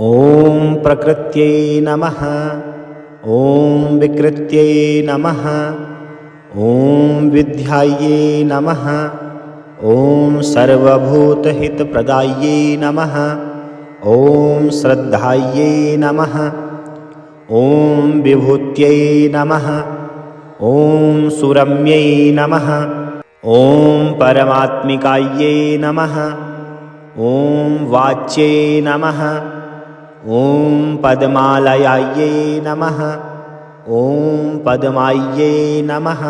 ॐ प्रकृत्यै नमः। ॐ विकृत्यै नमः। ॐ विद्यायै नमः। ॐ सर्वभूतहितप्रदायै नमः। ॐ श्रद्धायै नमः। ॐ विभूत्यै नमः। ॐ सुरम्यै नमः। ॐ परमात्मिकायै नमः। ॐ वाच्यै नमः। ॐ पद्मालयायै नमः। ॐ पद्मायै नमः।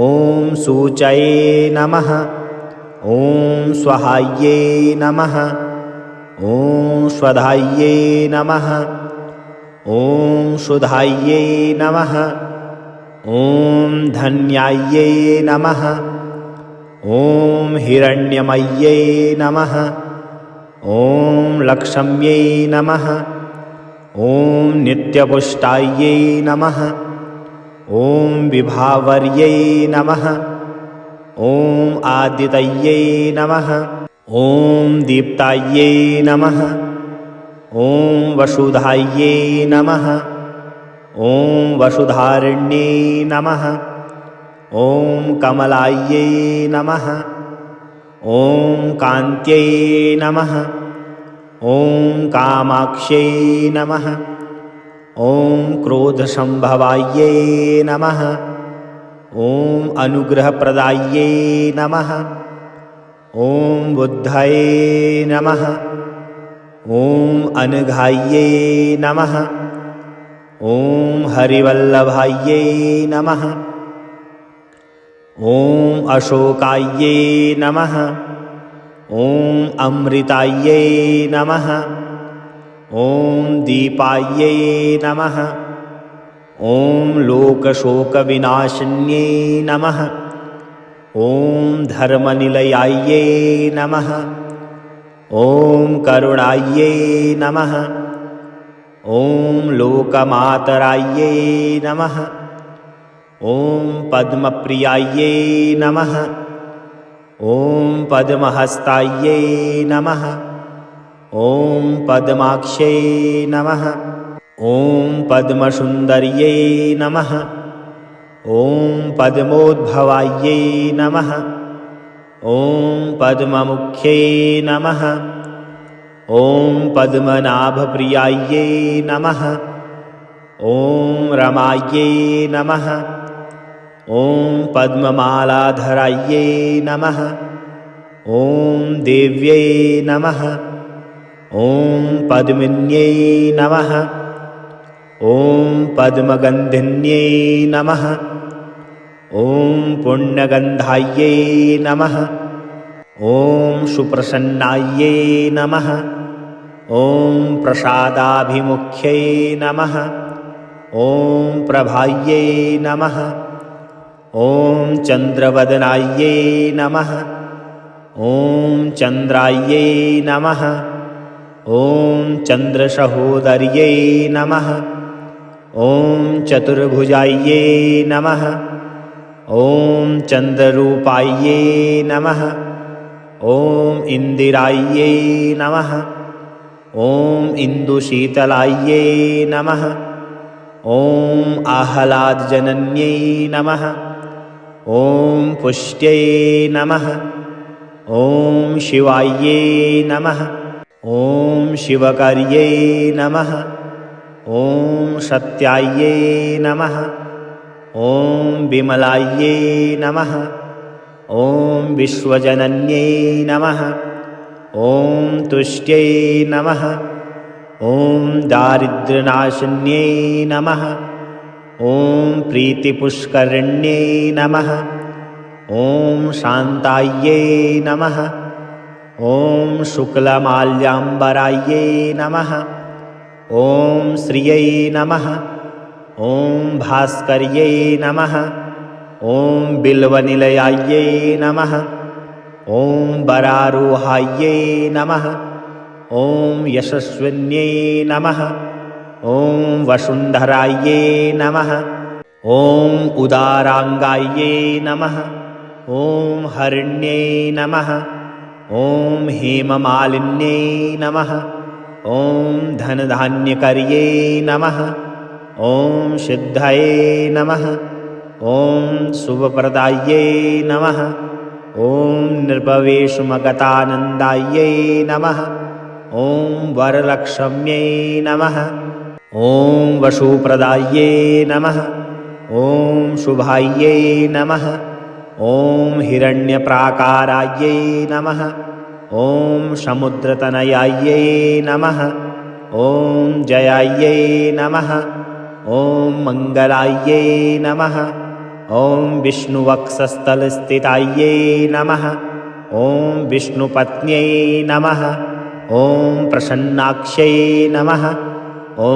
ॐ सूचये नमः। ॐ स्वाहायै नमः। ॐ स्वधायै नमः। ॐ सुधायै नमः। ॐ धन्यायै नमः। ॐ हिरण्यमय्यै नमः। ॐ लक्ष्म्यै नमः। ॐ नित्यपुष्टायै नमः। ॐ विभावर्यै नमः। ॐ आदितये नमः। ॐ दीप्तायै नमः। ॐ वसुधायै नमः। ॐ वसुधारिण्यै नमः। ॐ कमलायै नमः। ॐ कान्त्यै नमः। ॐ कामाक्ष्यै नमः। ॐ क्रोधसम्भवायै नमः। ॐ अनुग्रहप्रदायै नमः। ॐ बुद्धये नमः। ॐ अनघायै नमः। ॐ हरिवल्लभायै नमः। ॐ अशोकायै नमः। ॐ अमृतायै नमः। ॐ दीपायै नमः। ॐ लोकशोकविनाशिन्यै नमः। ॐ धर्मनिलयायै नमः। ॐ करुणायै नमः। ॐ लोकमातरायै नमः। ॐ पद्मप्रियायै नमः। ॐ पद्महस्तायै नमः। ॐ पद्माक्ष्यै नमः। ॐ पद्मसुन्दर्यै नमः। ॐ पद्मोद्भवायै नमः। ॐ पद्ममुख्यै नमः। ॐ पद्मनाभप्रियायै नमः। ॐ रमायै नमः। ॐ पद्ममालाधरायै नमः। ॐ देव्यै नमः। ॐ पद्मिन्यै नमः। ॐ पद्मगन्धिन्यै नमः। ॐ पुण्यगन्धायै नमः। ॐ सुप्रसन्नायै नमः। ॐ प्रसादाभिमुख्यै नमः। ॐ प्रभायै नमः। ॐ चन्द्रवदनायै नमः। ॐ चन्द्रायै नमः। ॐ चन्द्रसहोदर्यै नमः। ॐ चतुर्भुजायै नमः। ॐ चन्द्ररूपायै नमः। ॐ इन्दिरायै नमः। ॐ इन्दुशीतलायै नमः। ॐ आह्लादजनन्यै नमः। ॐ पुष्ट्यै नमः। ॐ शिवायै नमः। ॐ शिवकार्यै नमः। ॐ सत्यायै नमः। ॐ विमलायै नमः। ॐ विश्वजनन्यै नमः। ॐ तुष्ट्यै नमः। ॐ दारिद्र्यनाशिन्यै नमः। ॐ प्रीतिपुष्करिण्यै नमः। ॐ शान्तायै नमः। ॐ शुक्लमाल्याम्बरायै नमः। ॐ श्रियै नमः। ॐ भास्कर्यै नमः। ॐ बिल्वनिलयायै नमः। ॐ वरारोहायै नमः। ॐ यशस्विन्यै नमः। ॐ वसुन्धरायै नमः। ॐ उदाराङ्गायै नमः। ॐ हरिण्यै नमः। ॐ हेममालिन्यै नमः। ॐ धनधान्यकर्ये नमः। ॐ सिद्धये नमः। ॐ शुभप्रदाये नमः। ॐ निर्भवेशुमगतानन्दायै नमः। ॐ वरलक्ष्म्यै नमः। ॐ वशुप्रदायै नमः। ॐ शुभायै नमः। ॐ हिरण्यप्राकारायै नमः। ॐ समुद्रतनयायै नमः। ॐ जयायै नमः। ॐ मङ्गलायै नमः। ॐ विष्णुवक्षस्थलस्थितायै नमः। ॐ विष्णुपत्न्यै नमः। ॐ प्रसन्नाक्ष्यै नमः। ॐ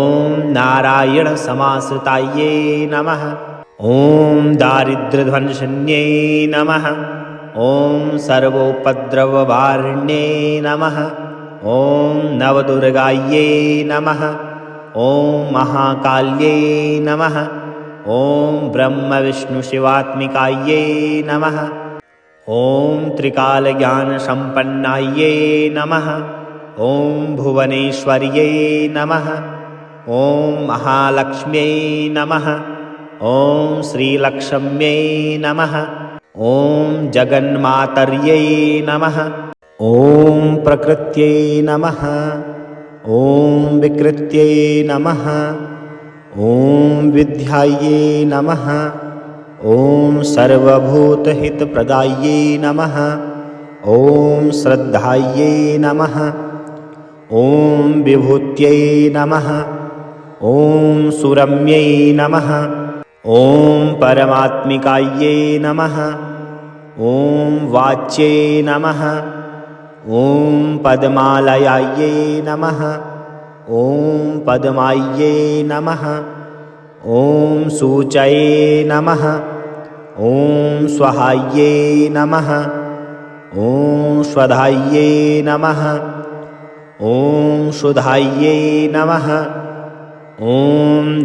नारायणसमाश्रितायै नमः। ॐ दारिद्र्यध्वंसन्यै नमः। ॐ सर्वोपद्रववारिण्यै नमः। ॐ नवदुर्गायै नमः। ॐ महाकाल्यै नमः। ॐ ब्रह्मविष्णुशिवात्मिकायै नमः। ॐ त्रिकालज्ञानसम्पन्नायै नमः। ॐ भुवनेश्वर्यै नमः। ॐ महालक्ष्म्यै नमः। ॐ श्रीलक्ष्म्यै नमः। ॐ जगन्मातर्यै नमः। ॐ प्रकृत्यै नमः। ॐ विकृत्यै नमः। ॐ विद्यायै नमः। ॐ सर्वभूतहितप्रदायै नमः। ॐ श्रद्धायै नमः। ॐ विभूत्यै नमः। ॐ सुरम्यै नमः। ॐ परमात्मिकायै नमः। ॐ वाच्यै नमः। ॐ पद्मालयायै नमः। ॐ पद्मायै नमः। ॐ सूचये नमः। ॐ स्वाहायै नमः। ॐ स्वधायै नमः। ॐ सुधायै नमः। ॐ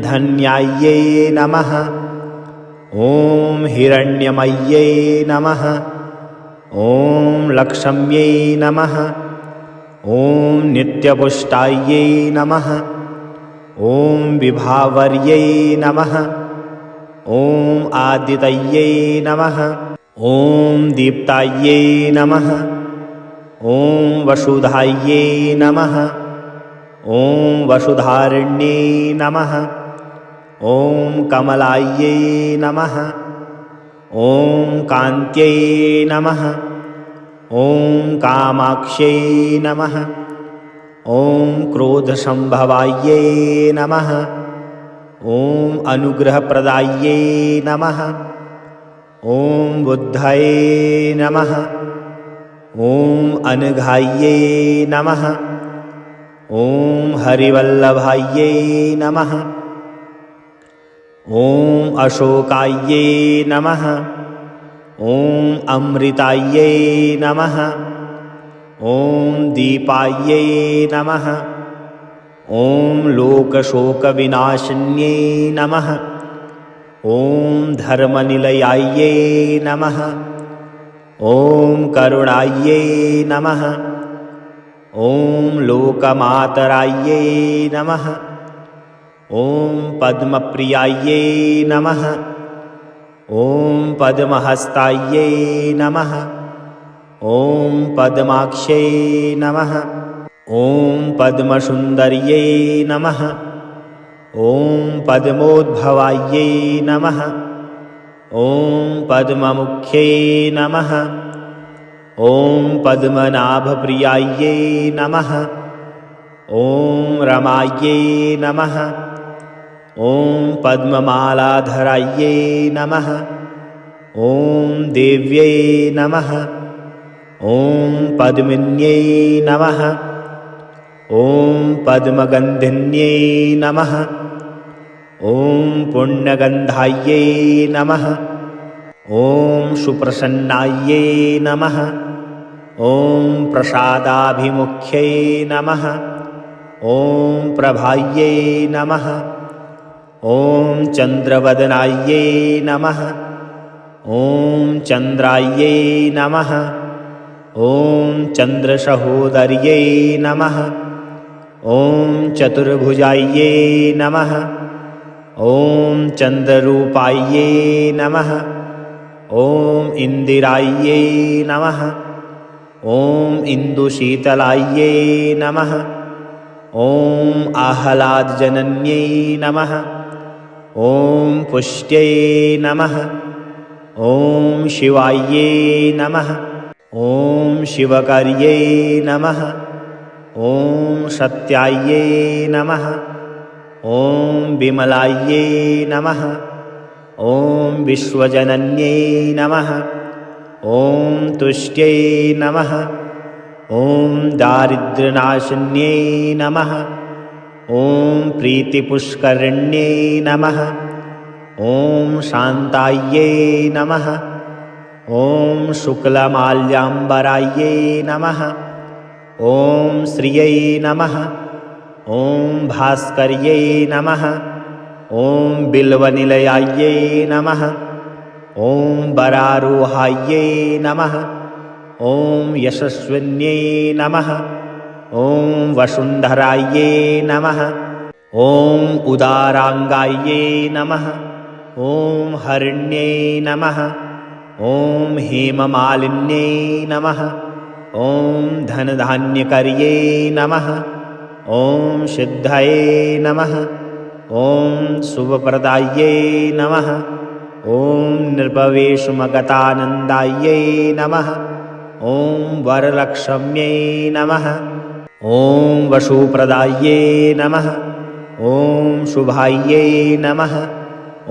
धन्यायै नमः। ॐ हिरण्यमय्यै नमः। ॐ लक्ष्म्यै नमः। ॐ नित्यपुष्टायै नमः। ॐ विभावर्यै नमः। ॐ आदितये नमः। ॐ दीप्तायै नमः। ॐ वसुधायै नमः। ॐ वसुधारिण्यै नमः। ॐ कमलायै नमः। ॐ कान्त्यै नमः। ॐ कामाक्ष्यै नमः। ॐ क्रोधसम्भवायै नमः। ॐ अनुग्रहप्रदायै नमः। ॐ बुद्धये नमः। ॐ अनघायै नमः। ॐ हरिवल्लभायै नमः। ॐ अशोकायै नमः। ॐ अमृतायै नमः। ॐ दीपायै नमः। ॐ लोकशोकविनाशिन्यै नमः। ॐ धर्मनिलयायै नमः। ॐ करुणायै नमः। ॐ लोकमातरायै नमः। ॐ पद्मप्रियायै नमः। ॐ पद्महस्तायै नमः। ॐ पद्माक्ष्यै नमः। ॐ पद्मसुन्दर्यै नमः। ॐ पद्मोद्भवायै नमः। ॐ पद्ममुख्यै नमः। ॐ पद्मनाभप्रियायै नमः। ॐ रमायै नमः। ॐ पद्ममालाधरायै नमः। ॐ देव्यै नमः। ॐ पद्मिन्यै नमः। ॐ पद्मगन्धिन्यै नमः। ॐ पुण्यगन्धायै नमः। ॐ सुप्रसन्नायै नमः। ॐ प्रसादाभिमुख्यै नमः। ॐ प्रभायै नमः। ॐ चन्द्रवदनायै नमः। ॐ चन्द्रायै नमः। ॐ चन्द्रसहोदर्यै नमः। ॐ चतुर्भुजायै नमः। ॐ चन्द्ररूपायै नमः। ॐ इन्दिरायै नमः। ॐ इन्दुशीतलायै नमः। ॐ आह्लादजनन्यै नमः। ॐ पुष्ट्यै नमः। ॐ शिवायै नमः। ॐ शिवकार्यै नमः। ॐ सत्यायै नमः। ॐ विमलायै नमः। ॐ विश्वजनन्यै नमः। ॐ तुष्ट्यै नमः। ॐ दारिद्र्यनाशिन्यै नमः। ॐ प्रीतिपुष्करिण्यै नमः। ॐ शान्तायै नमः। ॐ शुक्लमाल्याम्बरायै नमः। ॐ श्रियै नमः। ॐ भास्कर्यै नमः। ॐ बिल्वनिलयायै नमः। ॐ वरारोहायै नमः। ॐ यशस्विन्यै नमः। ॐ वसुन्धरायै नमः। ॐ उदाराङ्गायै नमः। ॐ हरिण्यै नमः। ॐ हेममालिन्यै नमः। ॐ धनधान्यकर्यै नमः। ॐ सिद्धये नमः। ॐ शुभप्रदायै नमः। ॐ निर्भवेशुमगतानन्दायै नमः। ॐ वरलक्ष्म्यै नमः। ॐ वसुप्रदायै नमः। ॐ शुभायै नमः।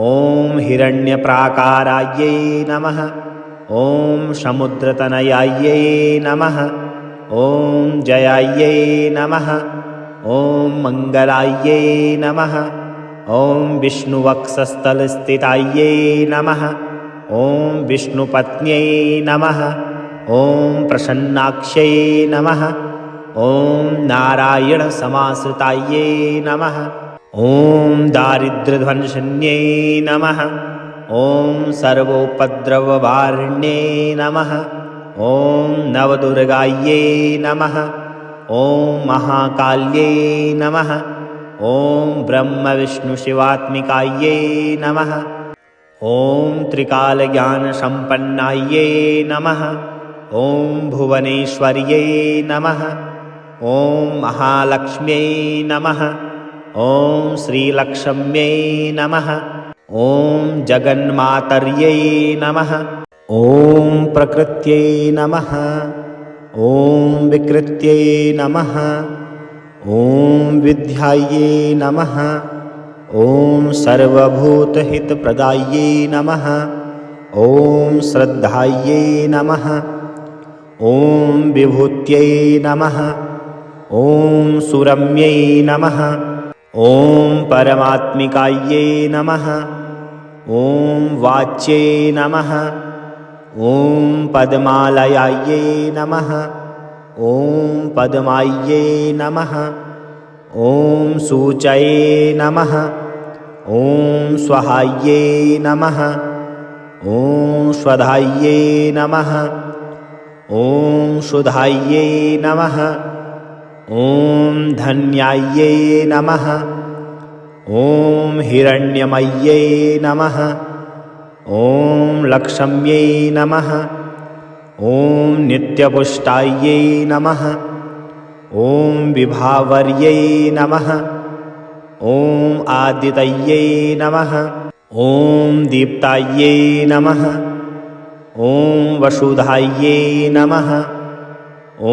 ॐ हिरण्यप्राकारायै नमः। ॐ समुद्रतनयायै नमः। ॐ जयायै नमः। ॐ मङ्गलायै नमः। ॐ विष्णुवक्षस्थलस्थितायै नमः। ॐ विष्णुपत्न्यै नमः। ॐ प्रसन्नाक्ष्यै नमः। ॐ नारायणसमाश्रितायै नमः। ॐ दारिद्र्यध्वंसिन्यै नमः। ॐ सर्वोपद्रववारिण्यै नमः। ॐ नवदुर्गायै नमः। ॐ महाकाल्यै नमः। ॐ ब्रह्मविष्णुशिवात्मिकायै नमः। ॐ त्रिकालज्ञानसम्पन्नायै नमः। ॐ भुवनेश्वर्यै नमः। ॐ महालक्ष्म्यै नमः। ॐ श्रीलक्ष्म्यै नमः। ॐ जगन्मातर्यै नमः। ॐ प्रकृत्यै नमः। ॐ विकृत्यै नमः। ॐ विद्यायै नमः। ॐ सर्वभूतहितप्रदायै नमः। ॐ श्रद्धायै नमः। ॐ विभूत्यै नमः। ॐ सुरम्यै नमः। ॐ परमात्मिकायै नमः। ॐ वाच्यै नमः। ॐ पद्मालयायै नमः। ॐ पद्मायै नमः। ॐ सूचये नमः। ॐ स्वाहायै नमः। ॐ स्वधायै नमः। ॐ सुधायै नमः। ॐ धन्यायै नमः। ॐ हिरण्यमय्यै नमः। ॐ लक्ष्म्यै नमः। ॐ नित्यपुष्टायै नमः। ॐ विभावर्यै नमः। ॐ आदितये नमः। ॐ दीप्तायै नमः। ॐ वसुधायै नमः।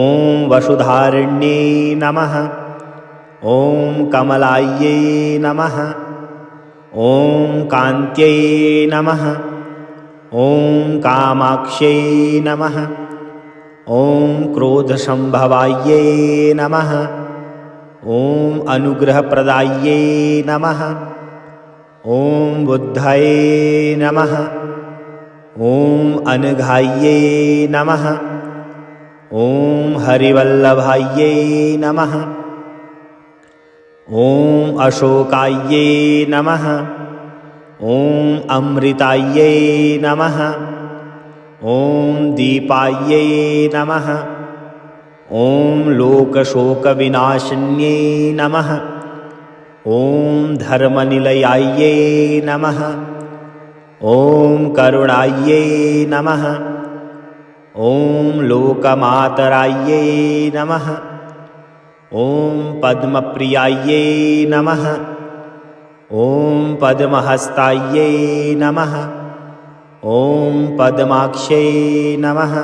ॐ वसुधारिण्यै नमः। ॐ कमलायै नमः। ॐ कान्त्यै नमः। ॐ कामाक्ष्यै नमः। ॐ क्रोधसम्भवायै नमः। ॐ अनुग्रहप्रदायै नमः। ॐ बुद्धये नमः। ॐ अनघायै नमः। ॐ हरिवल्लभायै नमः। ॐ अशोकायै नमः। ॐ अमृतायै नमः। ॐ दीपायै नमः। ॐ लोकशोकविनाशिन्यै नमः। ॐ धर्मनिलयायै नमः। ॐ करुणायै नमः। ॐ लोकमातरायै नमः। ॐ पद्मप्रियायै नमः। ॐ पद्महस्तायै नमः। ॐ पद्माक्ष्यै नमः।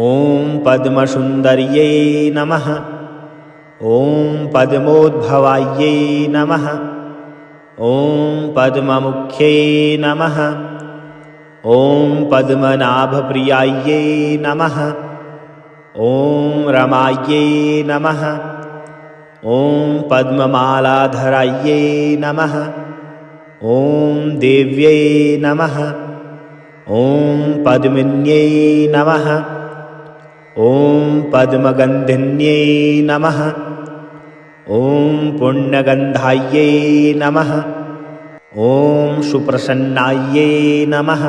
ॐ पद्मसुन्दर्यै नमः। ॐ पद्मोद्भवायै नमः। ॐ पद्ममुख्यै नमः। ॐ पद्मनाभप्रियायै नमः। ॐ रमायै नमः। ॐ पद्ममालाधरायै नमः। ॐ देव्यै नमः। ॐ पद्मिन्यै नमः। ॐ पद्मगन्धिन्यै नमः। ॐ पुण्यगन्धायै नमः। ॐ सुप्रसन्नायै नमः।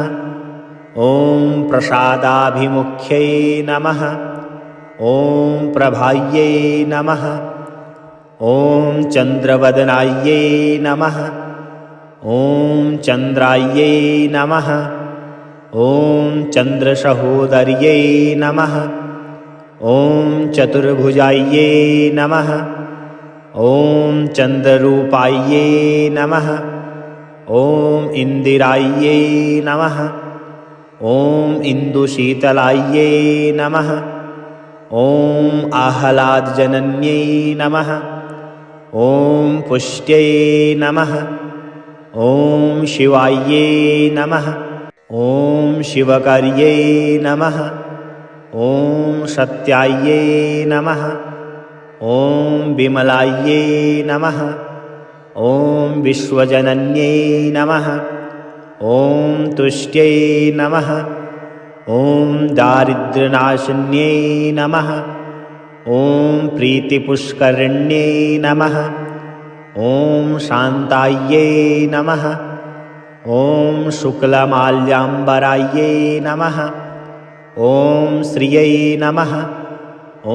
ॐ प्रसादाभिमुख्यै नमः। ॐ प्रभायै नमः। ॐ चन्द्रवदनायै नमः। ॐ चन्द्रायै नमः। ॐ चन्द्रसहोदर्यै नमः। ॐ चतुर्भुजायै नमः। ॐ चन्द्ररूपायै नमः। ॐ इन्दिरायै नमः। ॐ इन्दुशीतलायै नमः। ॐ आह्लादजनन्यै नमः। ॐ पुष्ट्यै नमः। ॐ शिवायै नमः। ॐ शिवकार्यै नमः। ॐ सत्यायै नमः। ॐ विमलायै नमः। ॐ विश्वजनन्यै नमः। ॐ तुष्ट्यै नमः। ॐ दारिद्र्यनाशिन्यै नमः। ॐ प्रीतिपुष्करिण्यै नमः। ॐ शान्तायै नमः। ॐ शुक्लमाल्याम्बरायै नमः। ॐ श्रियै नमः।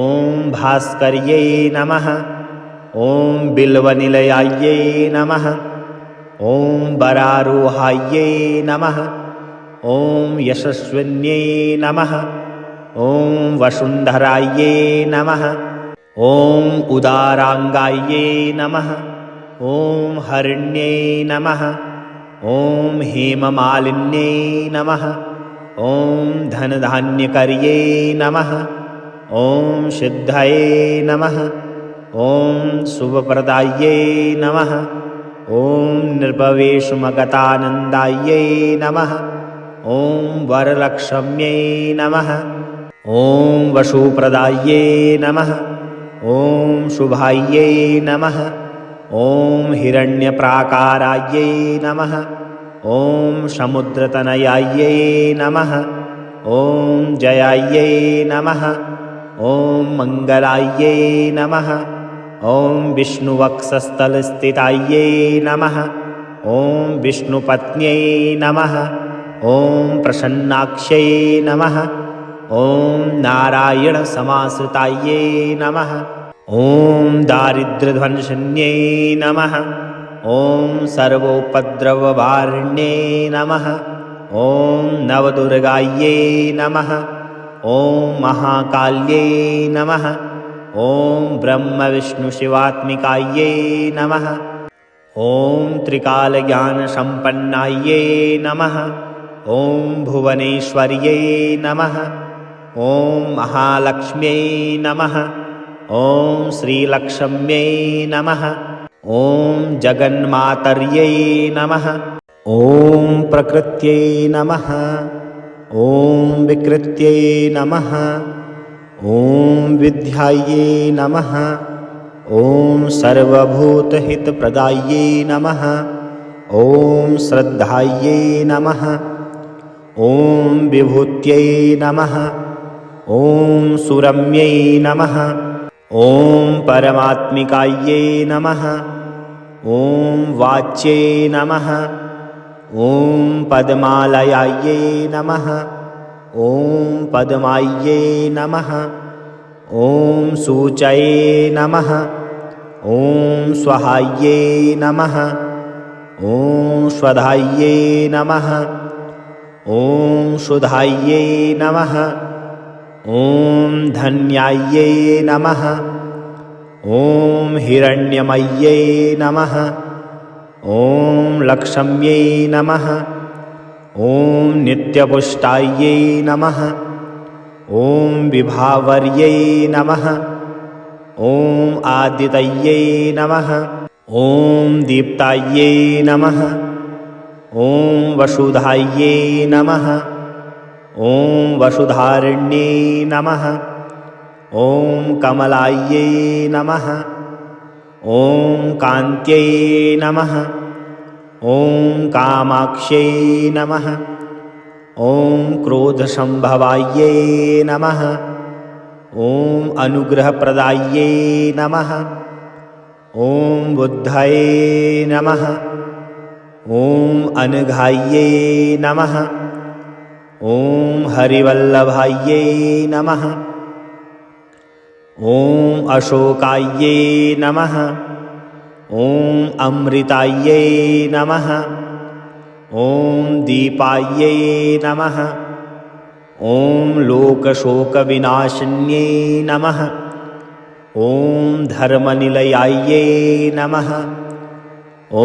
ॐ भास्कर्यै नमः। ॐ बिल्वनिलयायै नमः। ॐ वरारोहायै नमः। ॐ यशस्विन्यै नमः। ॐ वसुन्धरायै नमः। ॐ उदाराङ्गायै नमः। ॐ हरिण्यै नमः। ॐ हेममालिन्यै नमः। ॐ धनधान्यकर्यै नमः। ॐ सिद्धये नमः। ॐ शुभप्रदायै नमः। ॐ निर्भवेशमगतानन्दायै नमः। ॐ वरलक्ष्म्यै नमः। ॐ वसुप्रदायै नमः। ॐ शुभायै नमः। ॐ हिरण्यप्राकारायै नमः। ॐ समुद्रतनयायै नमः। ॐ जयायै नमः। ॐ मङ्गलायै नमः। ॐ विष्णुवक्षस्थलस्थितायै नमः। ॐ विष्णुपत्न्यै नमः। ॐ प्रसन्नाक्ष्यै नमः। ॐ नारायणसमाश्रितायै नमः। ॐ दारिद्र्यध्वंसिन्यै नमः। ॐ सर्वोपद्रववारिण्यै नमः। ॐ नवदुर्गायै नमः। ॐ महाकाल्यै नमः। ॐ ब्रह्मविष्णुशिवात्मिकायै नमः। ॐ त्रिकालज्ञानसम्पन्नायै नमः। ॐ भुवनेश्वर्यै नमः। ॐ महालक्ष्म्यै नमः। ॐ श्रीलक्ष्म्यै नमः। ॐ जगन्मातर्यै नमः। ॐ प्रकृत्यै नमः। ॐ विकृत्यै नमः। ॐ विद्यायै नमः। ॐ सर्वभूतहितप्रदायै नमः। ॐ श्रद्धायै नमः। ॐ विभूत्यै नमः। ॐ सुरम्यै नमः। ॐ परमात्मिकायै नमः। ॐ वाच्यै नमः। ॐ पद्मालयायै नमः। ॐ पद्मायै नमः। ॐ सूचये नमः। ॐ स्वाहायै नमः। ॐ स्वधायै नमः। ॐ सुधायै नमः। ॐ धन्यायै नमः। ॐ हिरण्यमय्यै नमः। ॐ लक्ष्म्यै नमः। ॐ नित्यपुष्टायै नमः। ॐ विभावर्यै नमः। ॐ आदितये नमः। ॐ दीप्तायै नमः। ॐ वसुधायै नमः। ॐ वसुधारण्यै नमः। ॐ कमलायै नमः। ॐ कान्त्यै नमः। ॐ कामाक्ष्यै नमः। ॐ क्रोधसम्भवायै नमः। ॐ अनुग्रहप्रदायै नमः। ॐ बुद्धये नमः। ॐ अनघायै नमः। ॐ हरिवल्लभायै नमः। ॐ अशोकायै नमः। ॐ अमृतायै नमः। ॐ दीपायै नमः। ॐ लोकशोकविनाशिन्यै नमः। ॐ धर्मनिलयायै नमः। ॐ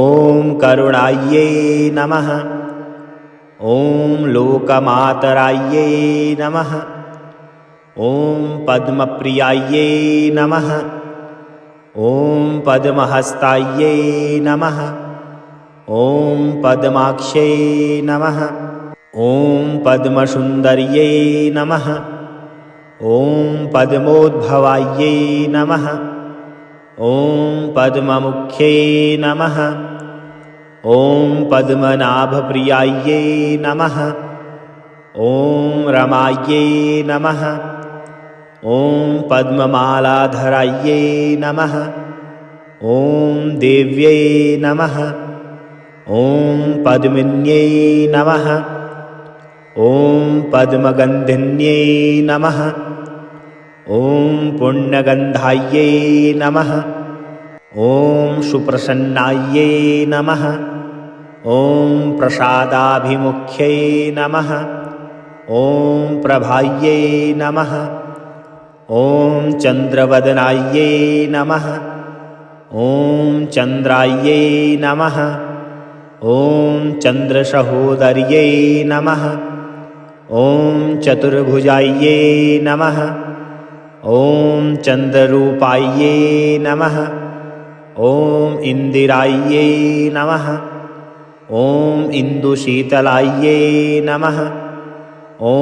करुणायै नमः। ॐ लोकमातरायै नमः। ॐ पद्मप्रियायै नमः। ॐ पद्महस्तायै नमः। ॐ पद्माक्ष्यै नमः। ॐ पद्मसुन्दर्यै नमः। ॐ पद्मोद्भवायै नमः। ॐ पद्ममुख्यै नमः। ॐ पद्मनाभप्रियायै नमः। ॐ रमायै नमः। ॐ पद्ममालाधरायै नमः। ॐ देव्यै नमः। ॐ पद्मिन्यै नमः। ॐ पद्मगन्धिन्यै नमः। ॐ पुण्यगन्धायै नमः। ॐ सुप्रसन्नायै नमः। ॐ प्रसादाभिमुख्यै नमः। ॐ प्रभायै नमः। ॐ चन्द्रवदनायै नमः। ॐ चन्द्रायै नमः। ॐ चन्द्रसहोदर्यै नमः। ॐ चतुर्भुजायै नमः। ॐ चन्द्ररूपायै नमः। ॐ इन्दिरायै नमः। ॐ इन्दुशीतलायै नमः। ॐ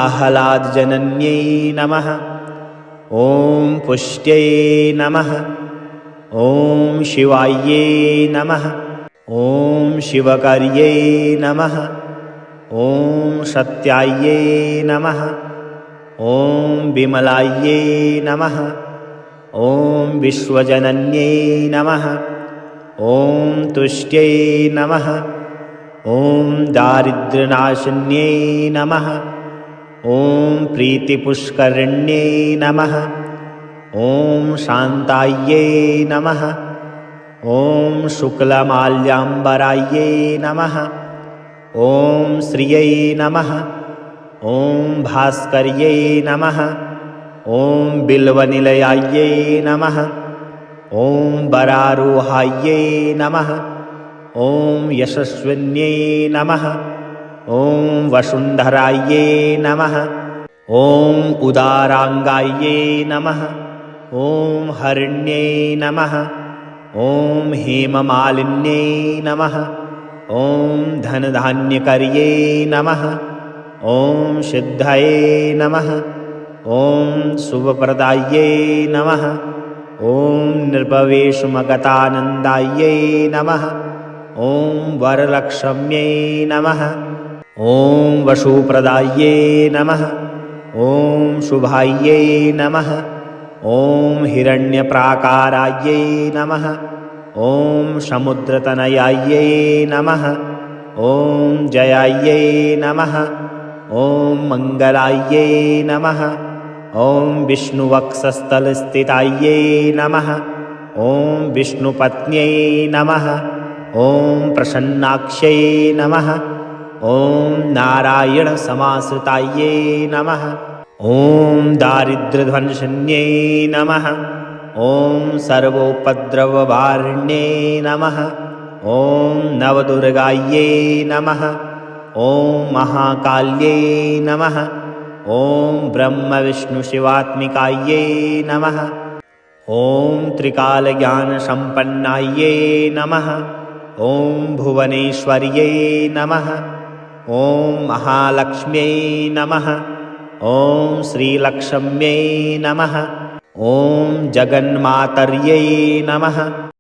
आह्लादजनन्यै नमः। ॐ पुष्ट्यै नमः। ॐ शिवायै नमः। ॐ शिवकार्यै नमः। ॐ सत्यायै नमः। ॐ विमलायै नमः। ॐ विश्वजनन्यै नमः। ॐ तुष्ट्यै नमः। ॐ दारिद्र्यनाशिन्यै नमः। ॐ प्रीतिपुष्करिण्यै नमः। ॐ शान्तायै नमः। ॐ शुक्लमाल्याम्बरायै नमः। ॐ श्रियै नमः। ॐ भास्कर्यै नमः। ॐ बिल्वनिलयायै नमः। ॐ वरारोहायै नमः। ॐ यशस्विन्यै नमः। ॐ वसुन्धरायै नमः। ॐ उदाराङ्गायै नमः। ॐ हरिण्यै नमः। ॐ हेममालिन्यै नमः। ॐ धनधान्यकर्यै नमः। ॐ सिद्धये नमः। ॐ शुभप्रदायै नमः। ॐ निर्भवेशुमगतानन्दायै नमः। ॐ वरलक्ष्म्यै नमः। ॐ वसुप्रदायै नमः। ॐ शुभायै नमः। ॐ हिरण्यप्राकारायै नमः। ॐ समुद्रतनयायै नमः। ॐ जयायै नमः। ॐ मङ्गलायै नमः। ॐ विष्णुवक्षस्थलस्थितायै नमः। ॐ विष्णुपत्न्यै नमः। ॐ प्रसन्नाक्ष्यै नमः। ॐ नारायणसमाश्रितायै नमः। ॐ दारिद्र्यध्वंसन्यै नमः। ॐ सर्वोपद्रववारिण्यै नमः। ॐ नवदुर्गायै नमः। ॐ महाकाल्यै नमः। ॐ ब्रह्मविष्णुशिवात्मिकायै नमः। ॐ त्रिकालज्ञानसम्पन्नायै नमः। ॐ भुवनेश्वर्यै नमः। ॐ महालक्ष्म्यै नमः। ॐ श्रीलक्ष्म्यै नमः। ॐ जगन्मातर्यै नमः।